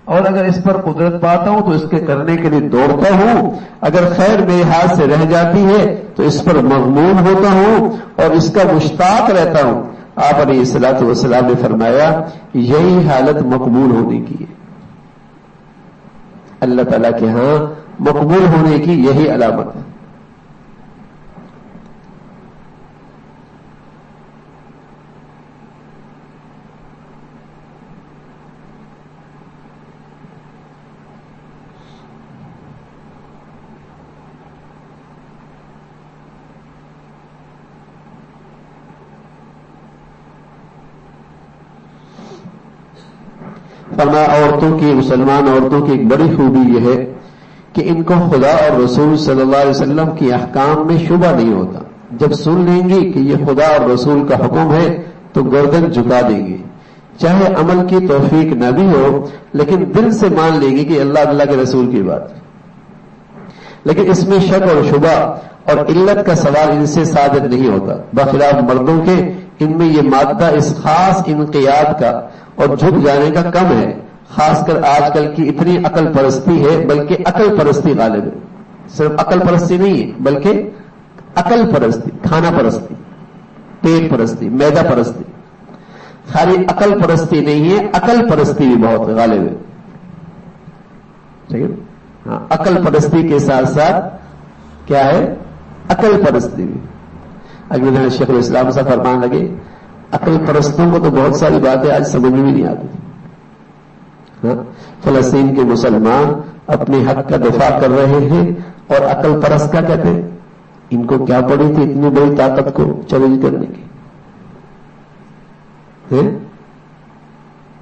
اور اگر اس پر قدرت پاتا ہوں تو اس کے کرنے کے لیے دوڑتا ہوں، اگر خیر میرے ہاتھ سے رہ جاتی ہے تو اس پر مغموم ہوتا ہوں اور اس کا مشتاق رہتا ہوں۔ آپ علیہ الصلوۃ والسلام نے فرمایا یہی حالت مقبول ہونے کی ہے، اللہ تعالیٰ کے ہاں مقبول ہونے کی یہی علامت ہے۔ فرمایا عورتوں کی، مسلمان عورتوں کی ایک بڑی خوبی یہ ہے کہ ان کو خدا اور رسول صلی اللہ علیہ وسلم کی احکام میں شبہ نہیں ہوتا۔ جب سن لیں گی کہ یہ خدا اور رسول کا حکم ہے تو گردن جھکا دیں گی، چاہے عمل کی توفیق نہ بھی ہو، لیکن دل سے مان لے گی کہ اللہ کے رسول کی بات ہے۔ لیکن اس میں شک اور شبہ اور علت کا سوال ان سے صادر نہیں ہوتا، بخلاف مردوں کے ان میں یہ مادہ اس خاص انقیاد کا اور جھک جانے کا کم ہے۔ خاص کر آج کل کی اتنی عقل پرستی ہے، بلکہ عقل پرستی غالب ہے۔ صرف عقل پرستی نہیں ہے بلکہ عقل پرستی، کھانا پرستی، پیٹ پرستی، میدا پرستی، خالی عقل پرستی نہیں ہے، عقل پرستی بھی بہت غالب ہے۔ ٹھیک ہے، ہاں، عقل پرستی کے ساتھ ساتھ کیا ہے؟ عقل پرستی بھی۔ اگلے دن شیخ الاسلام صاحب فرمان لگے عقل پرستوں کو تو بہت ساری باتیں آج سمجھ میں بھی نہیں آتی۔ ہاں، فلسطین کے مسلمان اپنے حق کا دفاع کر رہے ہیں اور عقل پرست کیا کہتے ہیں؟ ان کو کیا پڑی تھی اتنی بڑی طاقت کو چیلنج کرنے کی؟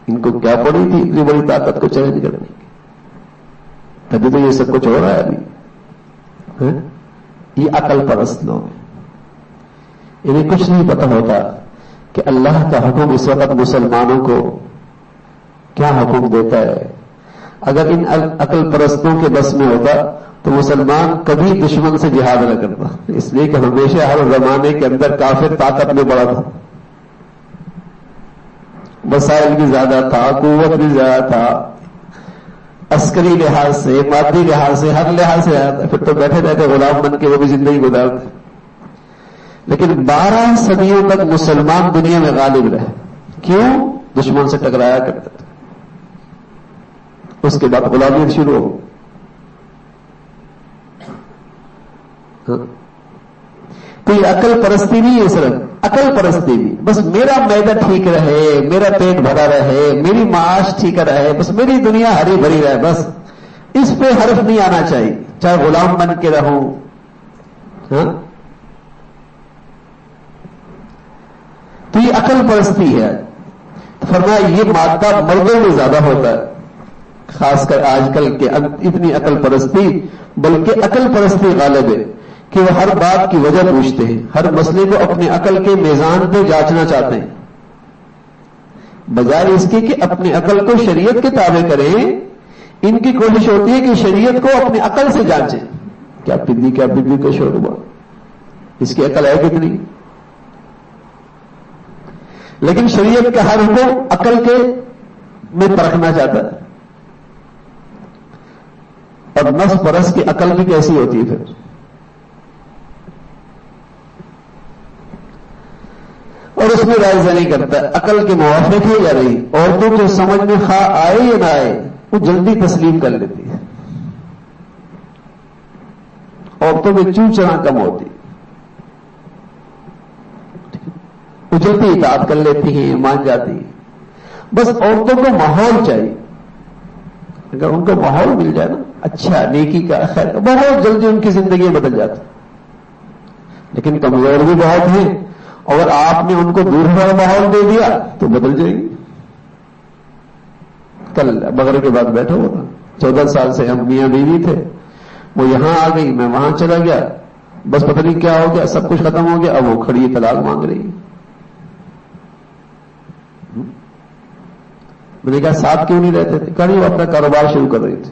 ان کو کیا پڑی تھی اتنی بڑی طاقت کو چیلنج کرنے کی؟ تبھی تو یہ سب کچھ ہو رہا ہے ابھی۔ یہ عقل پرست لوگ ہیں، انہیں کچھ نہیں پتہ ہوتا کہ اللہ کا حکم اس وقت مسلمانوں کو کیا حکم دیتا ہے۔ اگر ان عقل پرستوں کے بس میں ہوتا تو مسلمان کبھی دشمن سے جہاد نہ کرتا، اس لیے کہ ہمیشہ ہر زمانے کے اندر کافر طاقت میں بڑا تھا، وسائل بھی زیادہ تھا، قوت بھی زیادہ تھا، عسکری لحاظ سے، مادی لحاظ سے، ہر لحاظ سے آتا، پھر تو بیٹھے رہتے غلام بن کے وہ بھی زندگی گزارتے۔ لیکن 12 صدیوں تک مسلمان دنیا میں غالب رہے، کیوں؟ دشمن سے ٹکرایا کرتے تھے۔ اس کے بعد غلامیت شروع ہو۔ کوئی عقل پرستی نہیں ہے، صرف عقل پرستی بھی، بس میرا معدہ ٹھیک رہے، میرا پیٹ بھرا رہے، میری معاش ٹھیک رہے، بس میری دنیا ہری بھری رہے، بس اس پہ حرف نہیں آنا چاہیے، چاہے غلام بن کے رہوں۔ تو یہ عقل پرستی ہے۔ فرمایا یہ مادہ مردوں میں زیادہ ہوتا ہے، خاص کر آج کل کے اتنی عقل پرستی، بلکہ عقل پرستی غالب ہے کہ وہ ہر بات کی وجہ پوچھتے ہیں، ہر مسئلے کو اپنے عقل کے میزان پہ جانچنا چاہتے ہیں، بجائے اس کے کہ اپنی عقل کو شریعت کے تابع کریں۔ ان کی کوشش ہوتی ہے کہ شریعت کو اپنی عقل سے جانچیں، کیا بلی کا شوربہ، اس کی عقل ہے کتنی؟ لیکن شریعت کا ہر حکم عقل کے میں پرکھنا چاہتا ہے، اور نفس پرست کی عقل بھی کیسی ہوتی ہے پھر؟ اور اس میں رائزہ نہیں کرتا، عقل کے موافق ہے یا نہیں۔ عورتوں کو سمجھ میں خواہ آئے یا نہ آئے وہ جلدی تسلیم کر لیتی ہے، عورتوں میں چوں چنا کم ہوتی، وہ جلدی اطاعت کر لیتی ہیں، مان جاتی ہیں۔ بس عورتوں کو ماحول چاہیے، اگر ان کو ماحول مل جائے نا اچھا، نیکی کا، خیر کا، بہت جلدی ان کی زندگی بدل جاتی۔ لیکن کمزور بھی بہت ہیں، اگر آپ نے ان کو دوسرا ماحول دے دیا تو بدل جائے گی۔ کل بغیر کے بعد بیٹھا ہوا تھا، 14 سال سے ہم میاں بیوی تھے، وہ یہاں آ گئی، میں وہاں چلا گیا، بس پتہ نہیں کیا ہو گیا، سب کچھ ختم ہو گیا، اب وہ کھڑی طلاق مانگ رہی ہے۔ میں نے کہا ساتھ کیوں نہیں رہتے تھے؟ کہا نہیں، وہ اپنا کاروبار شروع کر رہی تھی،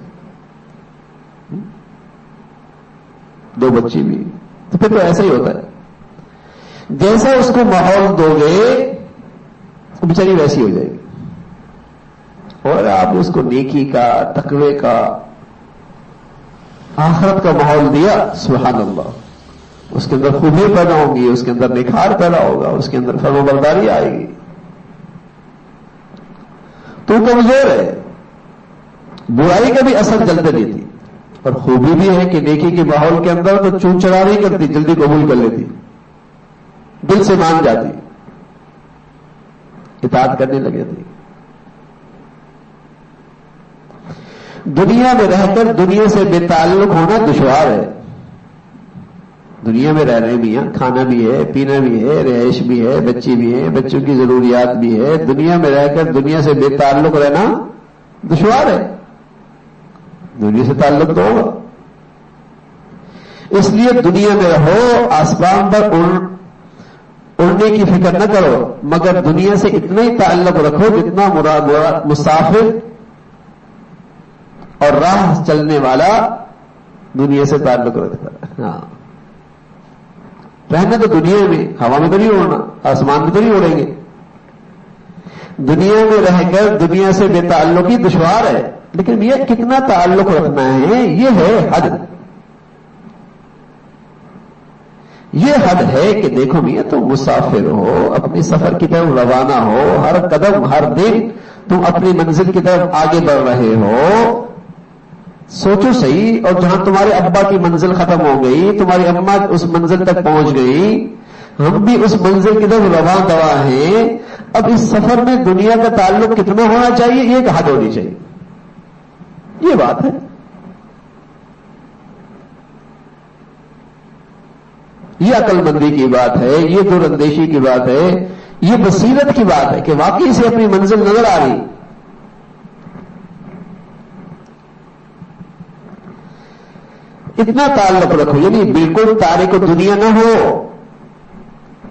2 بچی بھی، تو پھر تو ایسا ہی ہوتا ہے، جیسا اس کو ماحول دو گے بیچاری ویسی ہو جائے گی۔ اور آپ اس کو نیکی کا، تقوی کا، آخرت کا ماحول دیا، سبحان اللہ، اس کے اندر خوبیاں پیدا ہوں گی، اس کے اندر نکھار پیدا ہوگا، اس کے اندر فرمانبرداری آئے گی. تو کمزور ہے، برائی کا بھی اثر جلدی دیتی، اور خوبی بھی ہے کہ نیکی کے ماحول کے اندر تو چون چرا نہیں کرتی، جلدی قبول کر لیتی، دل سے مان جاتی، اطاعت کرنے لگے تھی. دنیا میں رہ کر دنیا سے بے تعلق ہونا دشوار ہے. دنیا میں رہ رہے بھی ہیں، کھانا بھی ہے، پینا بھی ہے، رہائش بھی ہے، بچی بھی ہے، بچوں کی ضروریات بھی ہے. دنیا میں رہ کر دنیا سے بے تعلق رہنا دشوار ہے. دنیا سے تعلق تو ہوگا، اس لیے دنیا میں رہو، آسمان پر اڑنے کی فکر نہ کرو، مگر دنیا سے اتنا ہی تعلق رکھو جتنا مسافر اور راہ چلنے والا دنیا سے تعلق رکھتا ہے. ہاں، رہنا تو دنیا میں، ہوا میں تو نہیں اڑنا، آسمان میں تو نہیں اڑیں گے. دنیا میں رہ کر دنیا سے بے تعلقی دشوار ہے، لیکن یہ کتنا تعلق رکھنا ہے، یہ ہے حد. یہ حد ہے کہ دیکھو میاں تم مسافر ہو، اپنے سفر کی طرف روانہ ہو، ہر قدم ہر دن تم اپنی منزل کی طرف آگے بڑھ رہے ہو. سوچو صحیح، اور جہاں تمہارے ابا کی منزل ختم ہو گئی، تمہاری اماں اس منزل تک پہنچ گئی، ہم بھی اس منزل کی طرف رواں دوا ہیں. اب اس سفر میں دنیا کا تعلق کتنا ہونا چاہیے، یہ ایک حد ہونی چاہیے. یہ بات ہے. یہ عقل مندی کی بات ہے، یہ دور اندیشی کی بات ہے، یہ بصیرت کی بات ہے کہ واقعی سے اپنی منزل نظر آ رہی. اتنا تعلق رکھو، یعنی بالکل تارک دنیا نہ ہو،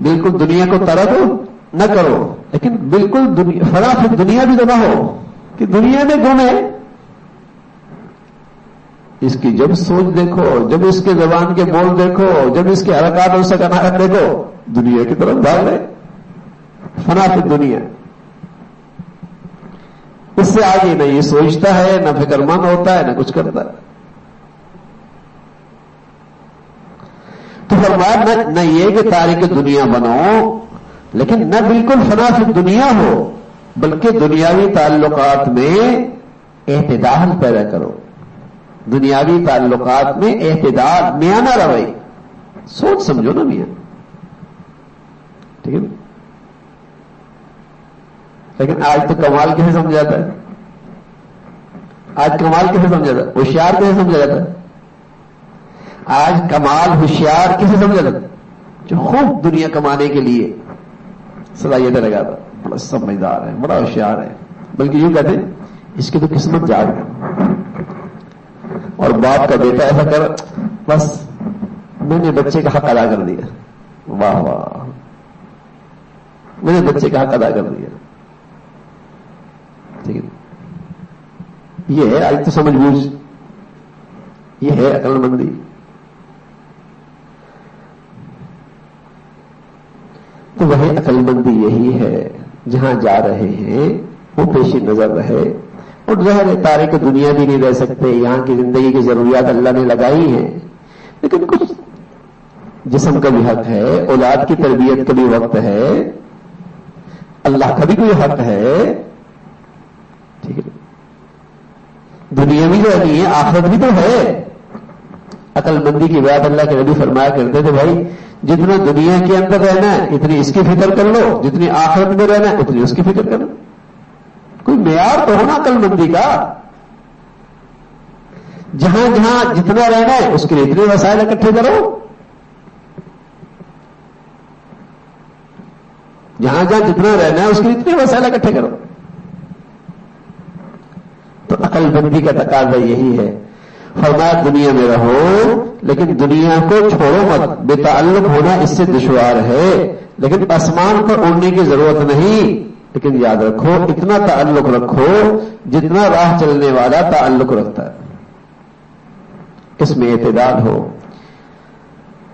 بالکل دنیا کو ترک نہ کرو، لیکن بالکل فنا دنیا بھی تو نہ ہو کہ دنیا میں گم ہے. اس کی جب سوچ دیکھو، جب اس کے زبان کے بول دیکھو، جب اس کے حرکات اور سکنات دیکھو، دنیا کی طرف بھاگ رہے، فنا فی دنیا. اس سے آگے نہ یہ سوچتا ہے، نہ فکر مند ہوتا ہے، نہ کچھ کرتا ہے. تو فرمایا نہ یہ کہ تارک دنیا بنو، لیکن نہ بالکل فنا فی دنیا ہو، بلکہ دنیاوی تعلقات میں اعتدال پیدا کرو. دنیاوی تعلقات میں اعتدال، میانہ روی، سوچ سمجھو نا میاں، ٹھیک ہے. لیکن آج تو کمال کیسے سمجھا جاتا ہے؟ آج کمال کیسے سمجھا جاتا ہے؟ ہوشیار کیسے سمجھا جاتا ہے؟ آج کمال ہوشیار کیسے سمجھا جاتا ہے؟ جو خوب دنیا کمانے کے لیے صلاحیتیں لگاتا، بڑا سمجھدار ہے، بڑا ہوشیار ہے، بلکہ یوں کہتے ہیں اس کی تو قسمت جاگ ہے. اور باپ کا بیٹا ایسا کر، بس میں نے بچے کا حق ادا کر دیا، واہ واہ، میں نے بچے کا حق ادا کر دیا. ٹھیک ہے، یہ ہے آج تو سمجھ بوجھ، یہ ہے عقل مندی. تو وہی عقل مندی یہی ہے، جہاں جا رہے ہیں وہ پیش نظر رہے. اور ظاہر ہے تارک دنیا بھی نہیں رہ سکتے، یہاں کی زندگی کی ضروریات اللہ نے لگائی ہیں، لیکن کچھ جسم کا بھی حق ہے، اولاد کی تربیت کا بھی وقت ہے، اللہ کا بھی کوئی حق ہے. ٹھیک ہے، دنیا بھی تو نہیں ہے، آخرت بھی تو ہے. عقل مندی کی بات اللہ کے نبی فرمایا کرتے تھے، بھائی جتنا دنیا کے اندر رہنا ہے اتنی اس کی فکر کر لو، جتنی آخرت میں رہنا ہے اتنی اس کی فکر کر لو. کوئی معیار تو ہونا عقل مندی کا. جہاں جہاں جتنا رہنا ہے اس کے لیے اتنے وسائل اکٹھے کرو، جہاں جہاں جتنا رہنا ہے اس کے لیے اتنے وسائل اکٹھے کرو. تو عقل مندی کا تقاضا یہی ہے. فرمایا دنیا میں رہو لیکن دنیا کو چھوڑو مت، بے تعلق ہونا اس سے دشوار ہے، لیکن آسمان پر اڑنے کی ضرورت نہیں. لیکن یاد رکھو اتنا تعلق رکھو جتنا راہ چلنے والا تعلق رکھتا ہے، اس میں اعتدال ہو.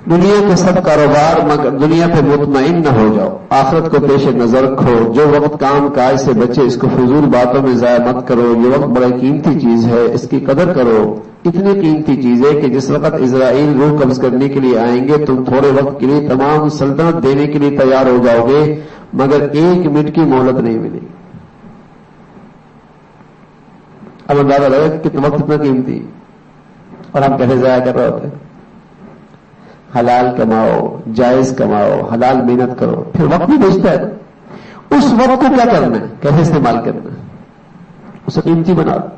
دنیا کے سب کاروبار مگر دنیا پہ مطمئن نہ ہو جاؤ، آخرت کو پیش نظر رکھو، جو وقت کام کاج سے بچے اس کو فضول باتوں میں ضائع مت کرو، یہ وقت بڑا قیمتی چیز ہے، اس کی قدر کرو، اتنی قیمتی چیز ہے کہ جس وقت اسرائیل روح قبض کرنے کے لیے آئیں گے تم تھوڑے وقت کے لیے تمام سلطنت دینے کے لیے تیار ہو جاؤ گے مگر 1 منٹ کی مہلت نہیں ملے گی۔ اب اندازہ لگا کہ کتنا وقت اتنا قیمتی اور ہم کیسے ضائع کر رہے ہوتے ہیں۔ حلال کماؤ، جائز کماؤ، حلال محنت کرو، پھر وقت بھی بچتا ہے۔ اس وقت کو کیا کرنا ہے، کیسے استعمال کرنا ہے، اسے قیمتی بنا دو۔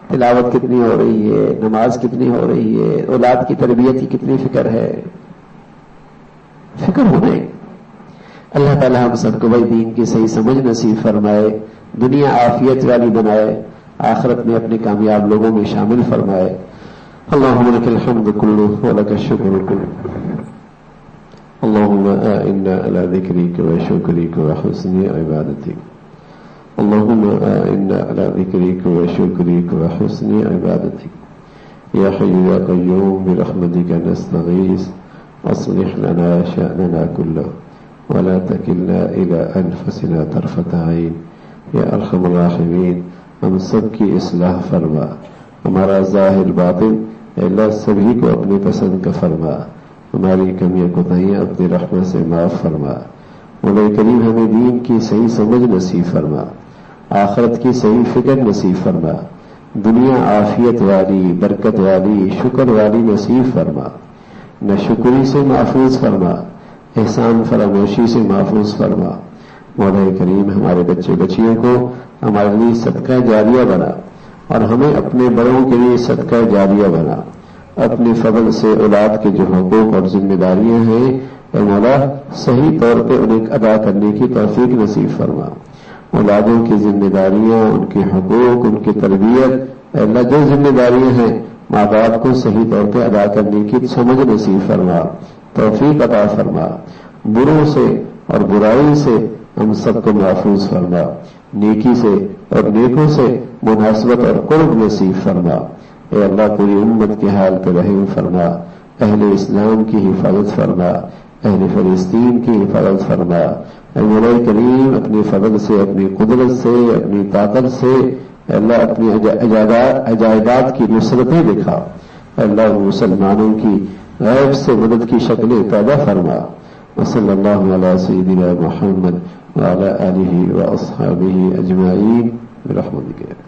تلاوت کتنی ہو رہی ہے، نماز کتنی ہو رہی ہے، اولاد کی تربیت کی کتنی فکر ہے، فکر ہونا ہے۔ اللہ تعالی ہم سب کو بھائی دین کی صحیح سمجھ نصیب فرمائے، دنیا عافیت والی بنائے، آخرت میں اپنے کامیاب لوگوں میں شامل فرمائے۔ اللهم لك الحمد كله ولك الشكر كله، اللهم إنا على ذكرك وشكرك وحسن عبادتك، اللهم إنا على ذكرك وشكرك وحسن عبادتك، يا حي يا قيوم برحمتك نستغيث، أصلح لنا شأننا كله ولا تكلنا إلى أنفسنا طرفة عين، يا أرحم الراحمين ہم سب کی اصلاح فرما، ہمارا ظاہر باطن اللہ سبھی کو اپنی پسند کا فرما، ہماری کمیاں کوتاہیاں اپنی رحمت سے معاف فرما، مولا کریم ہمیں دین کی صحیح سمجھ نصیب فرما، آخرت کی صحیح فکر نصیب فرما، دنیا عافیت والی، برکت والی، شکر والی نصیب فرما، ناشکری سے محفوظ فرما، احسان فراموشی سے محفوظ فرما، مولا کریم ہمارے بچے بچیوں کو ہمارے لیے صدقہ جاریہ بنا اور ہمیں اپنے بڑوں کے لیے صدقہ جاریہ بنا، اپنے فضل سے اولاد کے جو حقوق اور ذمہ داریاں ہیں اے مولا صحیح طور پہ انہیں ادا کرنے کی توفیق نصیب فرما، اولادوں کی ذمہ داریاں، ان کے حقوق، ان کی تربیت، اے اللہ جو ذمہ داریاں ہیں ماں باپ کو صحیح طور پہ ادا کرنے کی سمجھ نصیب فرما، توفیق عطا فرما، بروں سے اور برائی سے ہم سب کو محفوظ فرما، نیکی سے اور نیکوں سے مناسبت اور قرب نصیب فرما، اے اللہ پوری امت کے حال پہ رحم فرما، اہل اسلام کی حفاظت فرما، اہل فلسطین کی حفاظت فرما، اے مولا کریم اپنی فضل سے، اپنی قدرت سے، اپنی طاقت سے اے اللہ اپنی عجائبات کی نصرتیں دکھا، اے اللہ مسلمانوں کی غیب سے مدد کی شکلیں پیدا فرما، وصلی اللہ علی سیدنا محمد وعلى آله وأصحابه أجمعين برحمتك۔